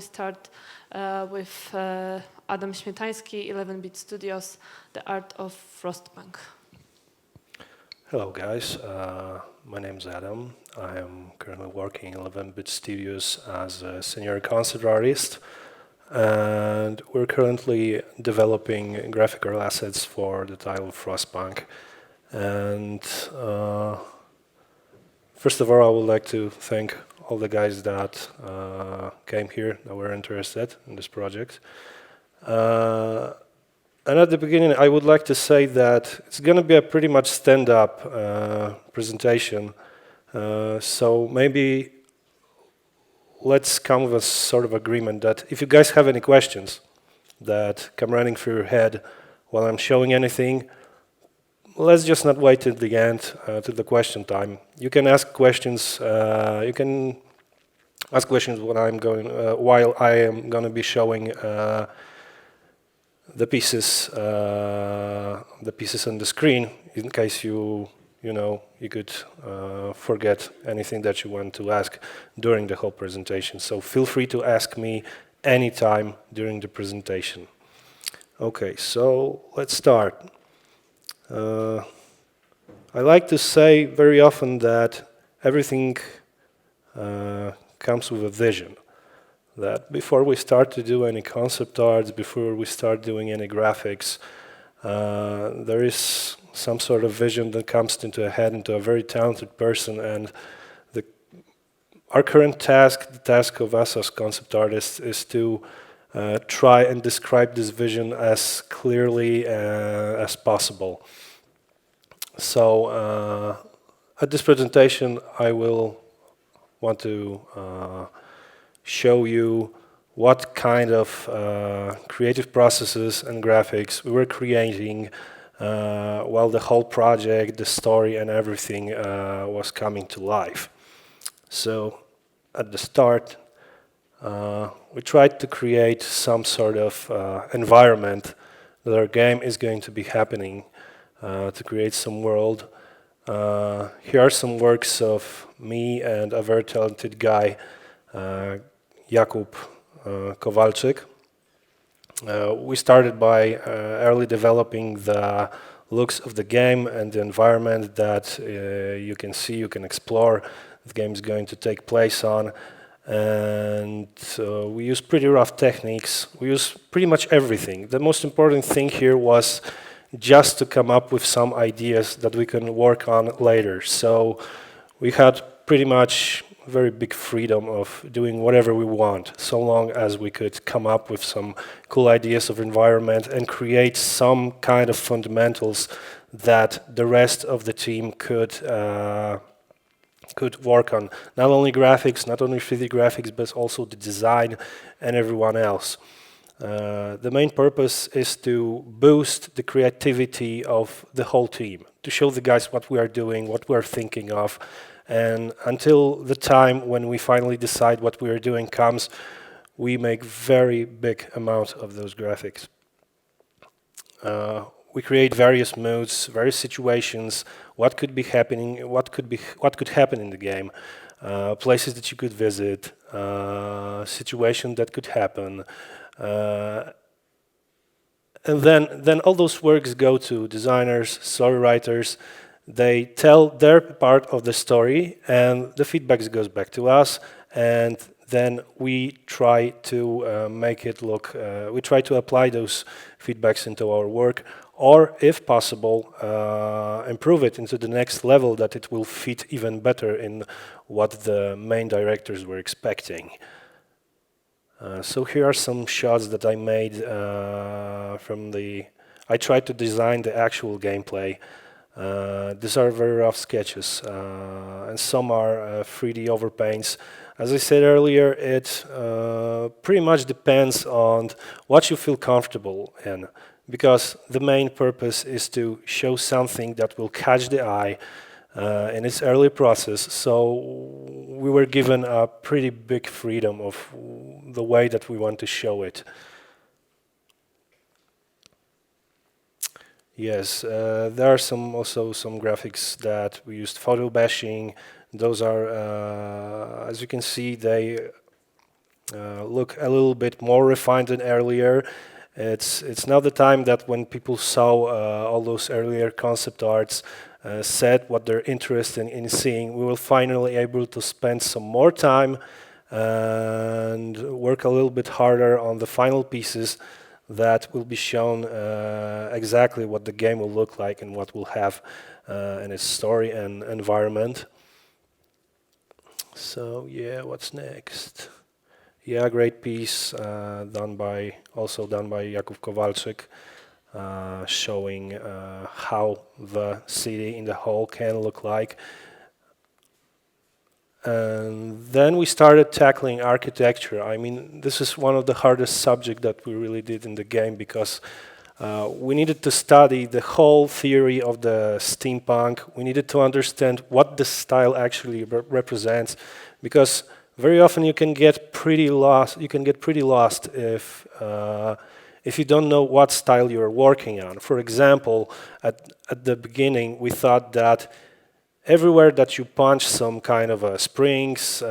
we start with Adam Śmietański, 11-bit Studios, The Art of Frostpunk. Hello guys, my name is Adam. I am currently working in 11-bit Studios as a senior concept artist, and we're currently developing graphical assets for the title Frostpunk. And first of all, I would like to thank all the guys that came here, that were interested in this project. And at the beginning, I would like to say that it's going to be a pretty much stand-up presentation. So maybe let's come with a sort of agreement that if you guys have any questions that come running through your head while I'm showing anything, let's just not wait till the end, to the question time. You can ask questions. You can ask questions when while I am going to be showing the pieces on the screen, in case you could forget anything that you want to ask during the whole presentation. So feel free to ask me anytime during the presentation. Okay, so let's start. I like to say very often that everything comes with a vision. That before we start to do any concept arts, before we start doing any graphics, there is some sort of vision that comes into a head, into a very talented person, and our current task, the task of us as concept artists, is to try and describe this vision as clearly as possible. So at this presentation, I will want to show you what kind of creative processes and graphics we were creating while the whole project, the story and everything was coming to life. So at the start, we tried to create some sort of environment that our game is going to be happening, to create some world. Here are some works of me and a very talented guy, Jakub Kowalczyk. We started by early developing the looks of the game and the environment that you can see, you can explore, the game is going to take place on. And we use pretty rough techniques. We use pretty much everything. The most important thing here was just to come up with some ideas that we can work on later. So we had pretty much very big freedom of doing whatever we want, so long as we could come up with some cool ideas of environment and create some kind of fundamentals that the rest of the team could work on. Not only graphics, not only 3D graphics, but also the design and everyone else. The main purpose is to boost the creativity of the whole team, to show the guys what we are doing, what we are thinking of, and until the time when we finally decide what we are doing comes, we make very big amounts of those graphics. We create various moods, various situations, what could be happening, what could happen in the game, places that you could visit, situation that could happen. And then all those works go to designers, story writers. They tell their part of the story, and the feedback goes back to us, and then we try to make it look, we try to apply those feedbacks into our work, or if possible, improve it into the next level that it will fit even better in what the main directors were expecting. So here are some shots that I made I tried to design the actual gameplay. These are very rough sketches, and some are 3D overpaints. As I said earlier, it pretty much depends on what you feel comfortable in, because the main purpose is to show something that will catch the eye in its early process. So we were given a pretty big freedom of the way that we want to show it. Yes, there are also some graphics that we used photo bashing. Those are, as you can see, they look a little bit more refined than earlier. It's now the time that when people saw all those earlier concept arts, said what they're interested in seeing, we will finally able to spend some more time and work a little bit harder on the final pieces that will be shown exactly what the game will look like and what will have in its story and environment. So yeah, what's next? Yeah, great piece done by Jakub Kowalczyk, showing how the city in the whole can look like. And then we started tackling architecture. I mean, this is one of the hardest subjects that we really did in the game because we needed to study the whole theory of the steampunk. We needed to understand what the style actually represents, because very often you can get pretty lost. You can get pretty lost if you don't know what style you're working on. For example, at the beginning, we thought that everywhere that you punch some kind of springs,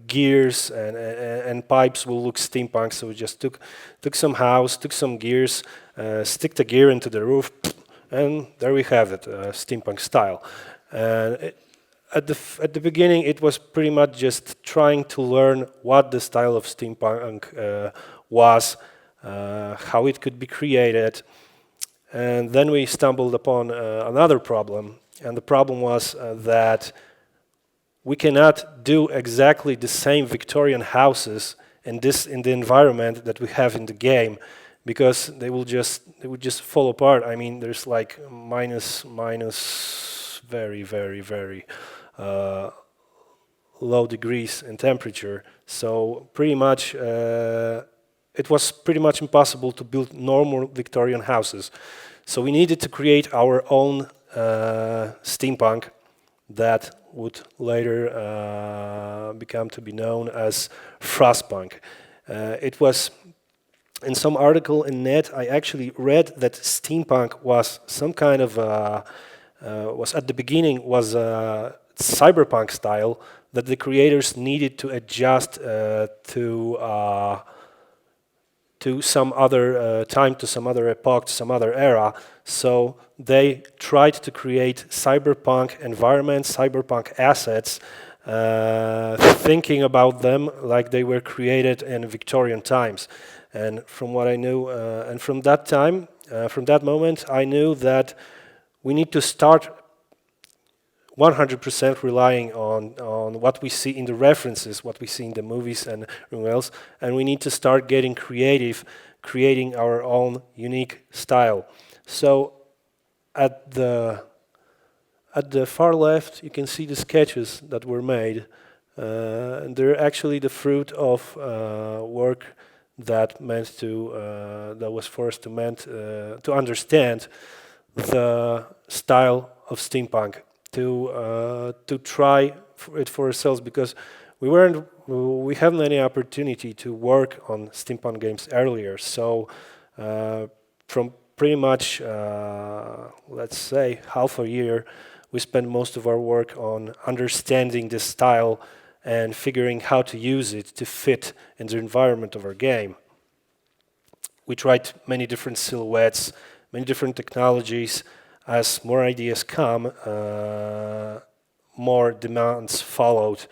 gears, and pipes will look steampunk. So we just took some house, took some gears, stick the gear into the roof, and there we have it, steampunk style. At the beginning, it was pretty much just trying to learn what the style of steampunk was, how it could be created, and then we stumbled upon another problem. And the problem was that we cannot do exactly the same Victorian houses in the environment that we have in the game, because they would just fall apart. I mean, there's like minus very low degrees in temperature. So pretty much it was pretty much impossible to build normal Victorian houses. So we needed to create our own steampunk that would later become to be known as Frostpunk. It was in some article in net, I actually read that steampunk was some kind of was at the beginning was a cyberpunk style that the creators needed to adjust to some other time, to some other epoch, to some other era. So they tried to create cyberpunk environments, cyberpunk assets, thinking about them like they were created in Victorian times. And from what I knew, and from that time, from that moment, I knew that we need to start 100% relying on what we see in the references, what we see in the movies and everything else, and we need to start getting creative, creating our own unique style. So at the far left, you can see the sketches that were made, and they're actually the fruit of work that was forced to understand the style of steampunk, to try it for ourselves, because we haven't any opportunity to work on steampunk games earlier. So from pretty much let's say half a year, we spent most of our work on understanding the style and figuring how to use it to fit in the environment of our game. We tried many different silhouettes, many different technologies. As more ideas come, more demands followed.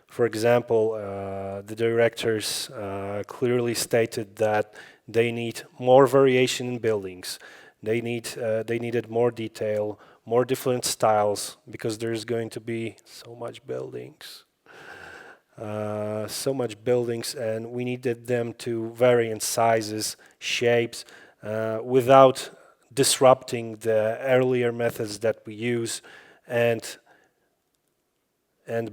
For example, the directors clearly stated that they need more variation in buildings. They needed more detail, more different styles, because there's going to be so much buildings. And we needed them to vary in sizes, shapes, without disrupting the earlier methods that we use, and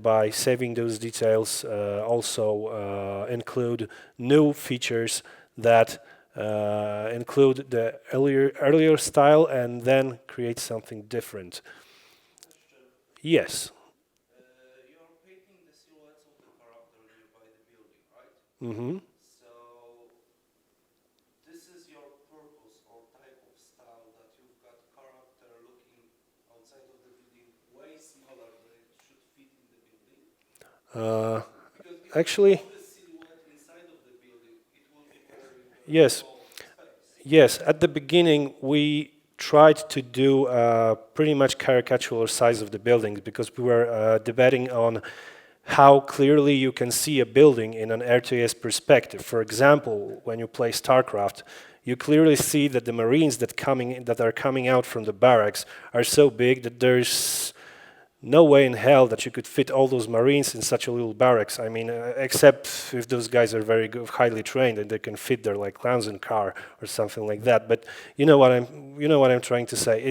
by saving those details, also include new features that include the earlier style and then create something different. Yes. You're painting the silhouettes of the character nearby the building, right? Mm-hmm. So this is your purpose or type of style, that you've got character looking outside of the building way smaller than it should fit in the building. Because Actually, all the silhouettes Yes. Yes, at the beginning we tried to do pretty much caricatural size of the buildings because we were debating on how clearly you can see a building in an RTS perspective. For example, when you play StarCraft, you clearly see that the Marines that are coming out from the barracks are so big that there's no way in hell that you could fit all those Marines in such a little barracks. I mean, except if those guys are very good, highly trained and they can fit there like clowns in car or something like that. But you know what I'm trying to say.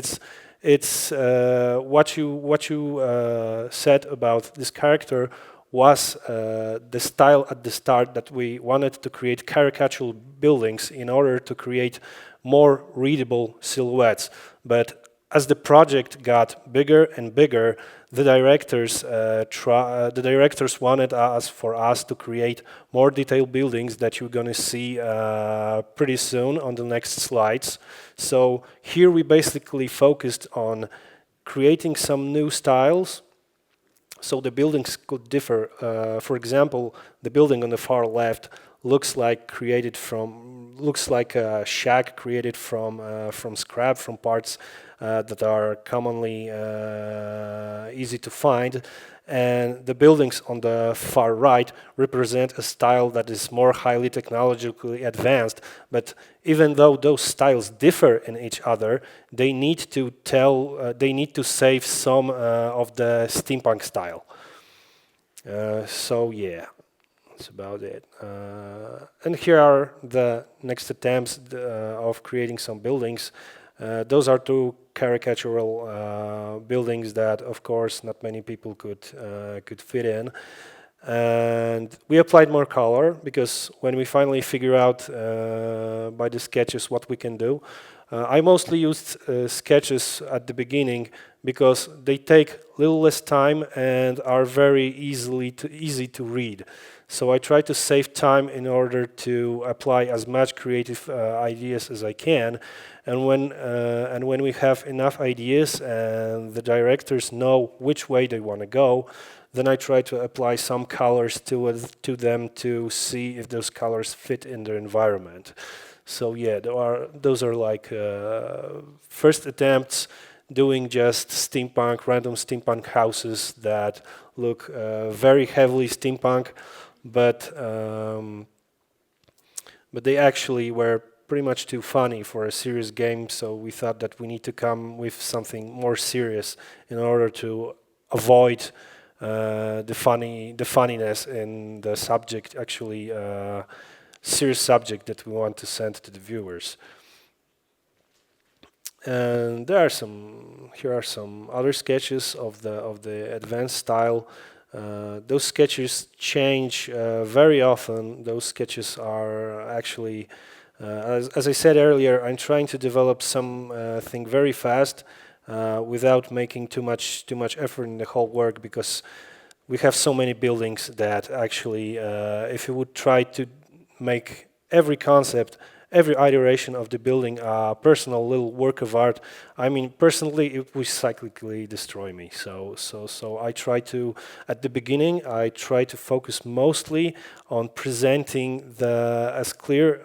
It's what you said about this character was the style at the start that we wanted to create caricatural buildings in order to create more readable silhouettes. But as the project got bigger and bigger, the directors wanted for us to create more detailed buildings that you're going to see pretty soon on the next slides. So here we basically focused on creating some new styles so the buildings could differ. For example, the building on the far left looks like a shack created from scrap, from parts that are commonly easy to find, and the buildings on the far right represent a style that is more highly technologically advanced. But even though those styles differ in each other, they need to save some of the steampunk style. So yeah. That's about it. And here are the next attempts of creating some buildings. Those are two caricatural buildings that, of course, not many people could fit in. And we applied more color because when we finally figure out by the sketches what we can do, I mostly used sketches at the beginning because they take a little less time and are very easy to read. So I try to save time in order to apply as much creative ideas as I can. And when we have enough ideas and the directors know which way they want to go, then I try to apply some colors to them to see if those colors fit in their environment. So yeah, those are like first attempts doing just random steampunk houses that look very heavily steampunk, but they actually were pretty much too funny for a serious game. So we thought that we need to come with something more serious in order to avoid the funniness in the subject, actually serious subject that we want to send to the viewers. And here are some other sketches of the advanced style. Those sketches change very often. Those sketches are actually, as I said earlier, I'm trying to develop something very fast without making too much effort in the whole work, because we have so many buildings that actually, if you would try to make every concept, every iteration of the building a personal little work of art, I mean, personally, it would cyclically destroy me. So I try to, at the beginning, I try to focus mostly on presenting the as clear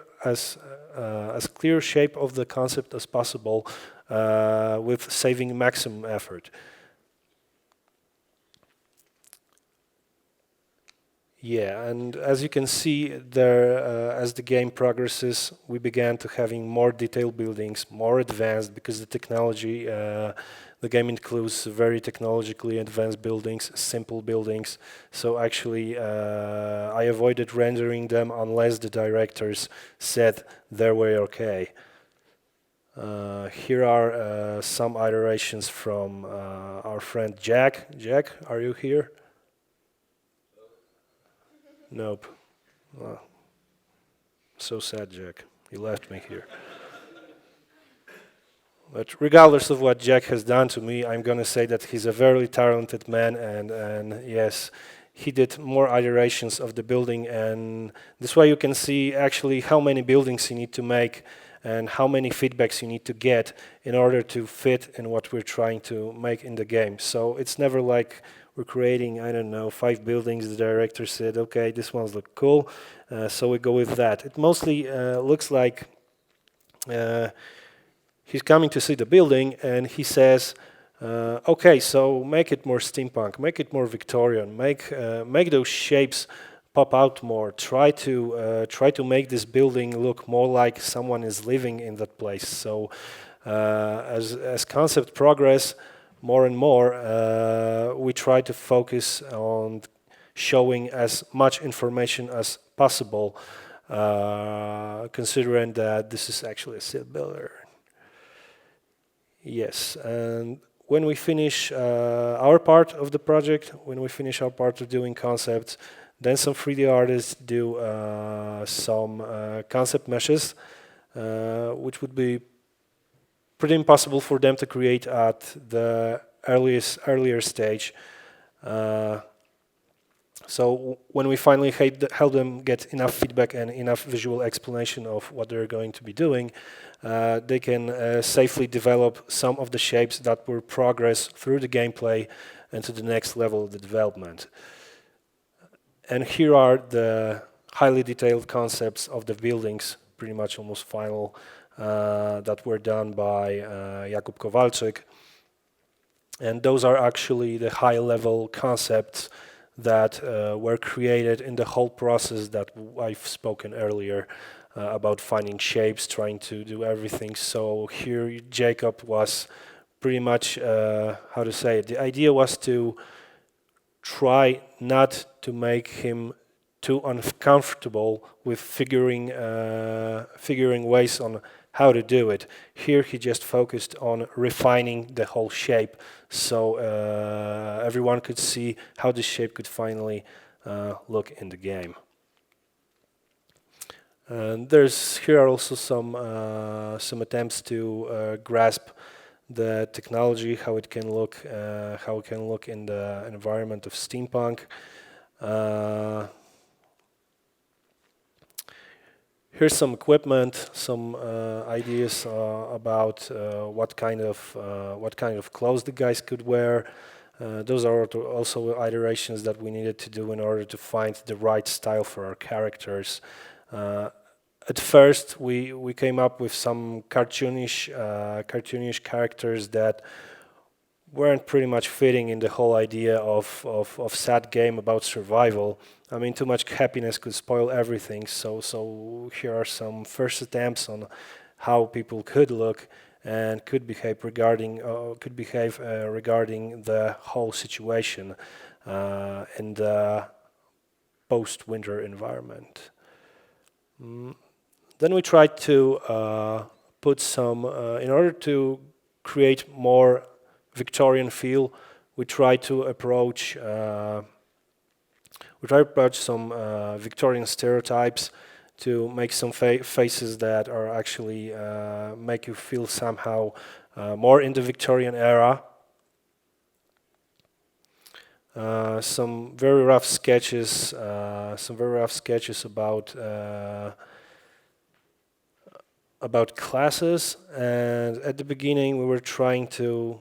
shape of the concept as possible, with saving maximum effort. Yeah, and as you can see there, as the game progresses, we began to having more detailed buildings, more advanced, because the technology, the game includes very technologically advanced buildings, simple buildings. So actually, I avoided rendering them unless the directors said they were okay. Here are some iterations from our friend Jack. Jack, are you here? Nope. Well, so sad, Jack. You left me here. But regardless of what Jack has done to me, I'm going to say that he's a very talented man, and yes, he did more iterations of the building, and this way you can see actually how many buildings you need to make and how many feedbacks you need to get in order to fit in what we're trying to make in the game. So it's never like we're creating, I don't know, 5 buildings. The director said, okay, this one's look cool, so we go with that. It mostly looks like he's coming to see the building and he says, okay, so make it more steampunk, make it more Victorian, make those shapes pop out more. Try to make this building look more like someone is living in that place. So as concept progress more and more, we try to focus on showing as much information as possible, considering that this is actually a city builder. Yes, and when we finish our part of the project, when we finish our part of doing concepts, then some 3D artists do some concept meshes, which would be pretty impossible for them to create at the earlier stage. So when we finally help them get enough feedback and enough visual explanation of what they're going to be doing, they can safely develop some of the shapes that will progress through the gameplay and to the next level of the development. And here are the highly detailed concepts of the buildings, pretty much almost final, that were done by Jakub Kowalczyk. And those are actually the high-level concepts that were created in the whole process that I've spoken earlier about finding shapes, trying to do everything. So here Jacob was pretty much, how to say it, the idea was to try not to make him too uncomfortable with figuring ways on how to do it. Here he just focused on refining the whole shape, so everyone could see how the shape could finally look in the game. And here are also some attempts to grasp the technology, how it can look in the environment of steampunk. Here's some equipment, some ideas about what kind of clothes the guys could wear. Those are also iterations that we needed to do in order to find the right style for our characters. At first, we came up with some cartoonish characters that weren't pretty much fitting in the whole idea of sad game about survival. I mean, too much happiness could spoil everything. So here are some first attempts on how people could look and could behave regarding the whole situation in the post-winter environment. Then we tried to put some, in order to create more Victorian feel, we tried to approach some Victorian stereotypes to make some faces that are actually make you feel somehow more in the Victorian era. Some very rough sketches about classes, and at the beginning we were trying to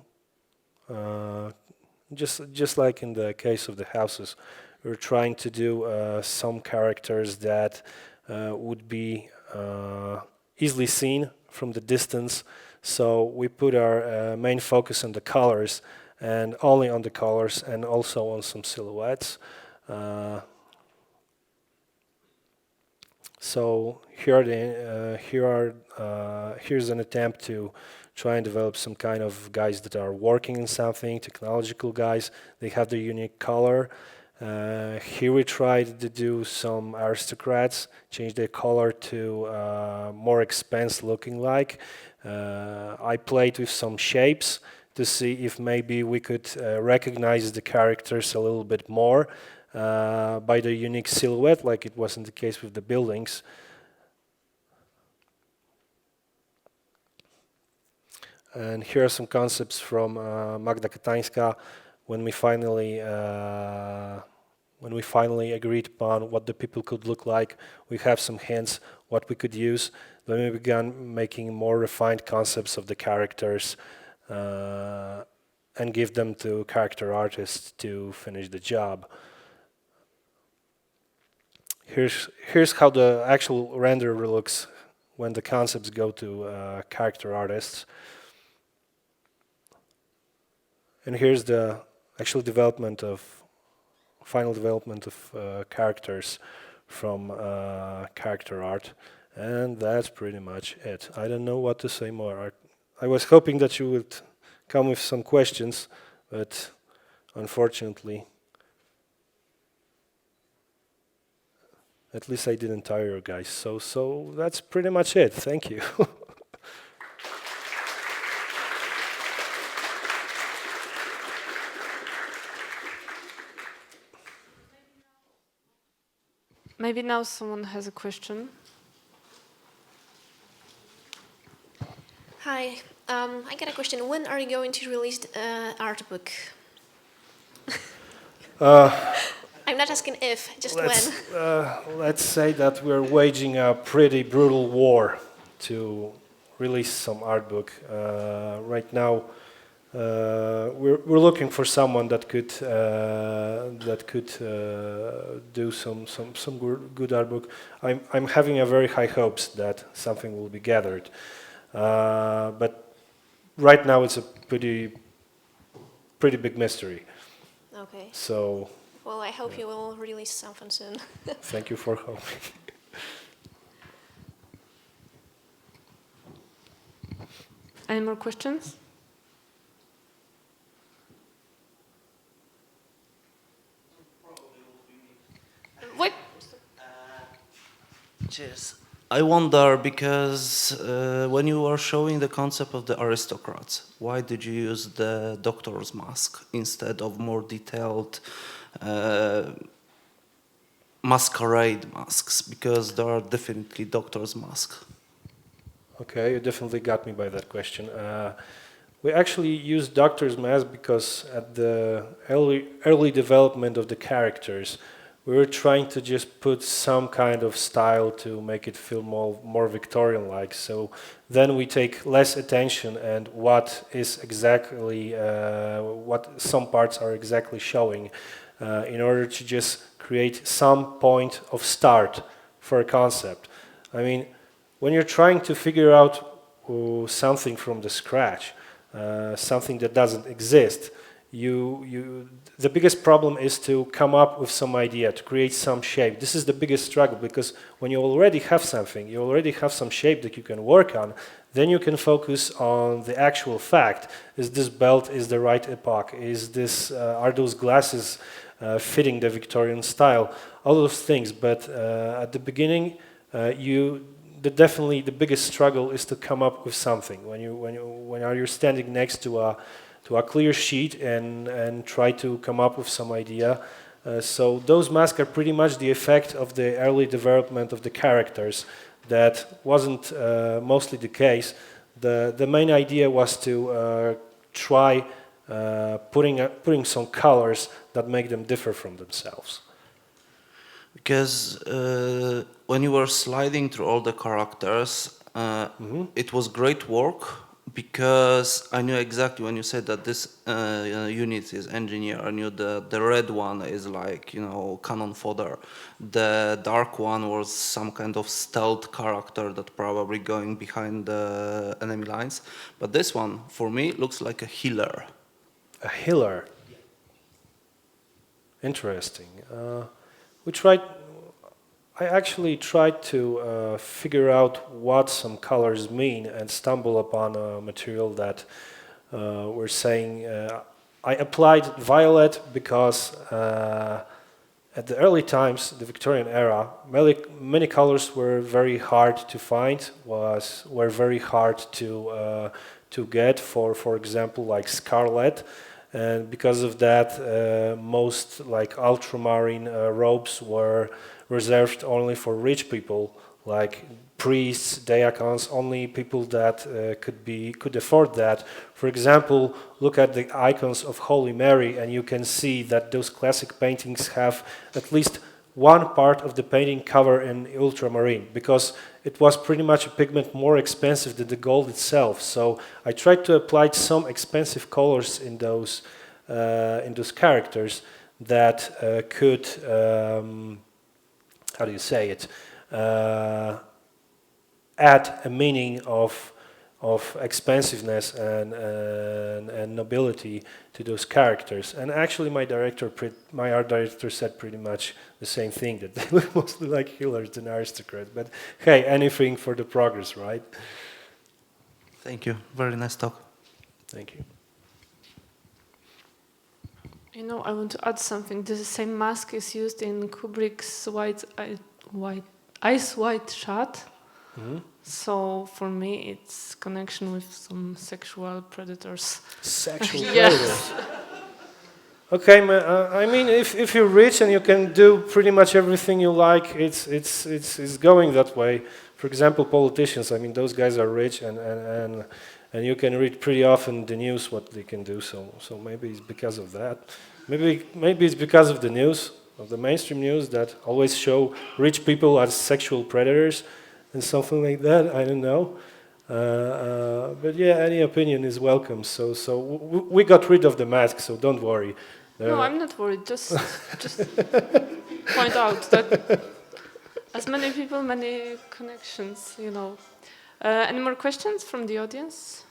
just like in the case of the houses, we were trying to do some characters that would be easily seen from the distance. So we put our main focus on the colors, and only on the colors, and also on some silhouettes. So here's an attempt to try and develop some kind of guys that are working in something, technological guys. They have their unique color. Here we tried to do some aristocrats, change their color to more expensive looking like. I played with some shapes to see if maybe we could recognize the characters a little bit more by the unique silhouette, like it wasn't the case with the buildings. And here are some concepts from Magda Katańska when we finally agreed upon what the people could look like. We have some hints what we could use. Then we began making more refined concepts of the characters. and give them to character artists to finish the job. Here's how the actual render looks when the concepts go to character artists. And here's the actual final development of characters from character art. And that's pretty much it. I don't know what to say more. I was hoping that you would come with some questions, but unfortunately, at least I didn't tire you guys. So that's pretty much it. Thank you. Maybe now someone has a question. Hi, I got a question. When are you going to release the art book? I'm not asking if, just when. Let's say that we're waging a pretty brutal war to release some art book. Right now, we're looking for someone that could do some good art book. I'm having a very high hopes that something will be gathered, but right now it's a pretty big mystery. Okay. So. Well, I hope you will release something soon. Thank you for hoping. Any more questions? Wait. Cheers. I wonder because when you were showing the concept of the aristocrats, why did you use the doctor's mask instead of more detailed masquerade masks? Because there are definitely doctor's masks. Okay, you definitely got me by that question. We actually used doctor's mask because at the early development of the characters, we were trying to just put some kind of style to make it feel more Victorian-like. So then we take less attention and what is exactly, what some parts are exactly showing in order to just create some point of start for a concept. I mean, when you're trying to figure out something from the scratch, something that doesn't exist, the biggest problem is to come up with some idea, to create some shape. This is the biggest struggle because when you already have something, you already have some shape that you can work on, then you can focus on the actual fact. Is this belt is the right epoch? Are those glasses fitting the Victorian style? All those things. But at the beginning, definitely the biggest struggle is to come up with something. When you're standing next to a clear sheet and try to come up with some idea. So those masks are pretty much the effect of the early development of the characters. That wasn't mostly the case. The main idea was to try putting some colors that make them differ from themselves. Because when you were sliding through all the characters, it was great work. Because I knew exactly when you said that this unit is engineer, I knew the red one is like, cannon fodder. The dark one was some kind of stealth character that probably going behind the enemy lines. But this one, for me, looks like a healer. A healer? Interesting. I actually tried to figure out what some colors mean and stumble upon a material that we're saying. I applied violet because at the early times, the Victorian era, many colors were very hard to find, were very hard to get. For example, like scarlet. And because of that, most like ultramarine robes were reserved only for rich people, like priests, diacons, only people that could afford that. For example, look at the icons of Holy Mary, and you can see that those classic paintings have at least one part of the painting cover in ultramarine, because it was pretty much a pigment more expensive than the gold itself. So I tried to apply some expensive colors in those characters that could, how do you say it, add a meaning of expensiveness and nobility to those characters. And actually my art director said pretty much the same thing, that they look mostly like healers than aristocrats. But hey, anything for the progress, right? Thank you. Very nice talk. Thank you. You know, I want to add something. The same mask is used in Kubrick's Ice White Shot. Mm-hmm. So for me, it's connection with some sexual predators. Sexual Yes. predators. Okay, I mean, if you're rich and you can do pretty much everything you like, it's going that way. For example, politicians. I mean, those guys are rich, and you can read pretty often the news what they can do. So maybe it's because of that. Maybe it's because of the news, of the mainstream news, that always show rich people as sexual predators and something like that. I don't know. But yeah, any opinion is welcome. So we got rid of the mask, so don't worry. No, I'm not worried. Just point out that as many people, many connections. You know. Any more questions from the audience?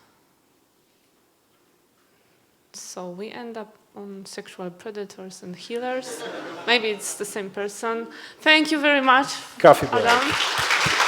So we end up on sexual predators and healers. Maybe it's the same person. Thank you very much, Coffee break. Adam.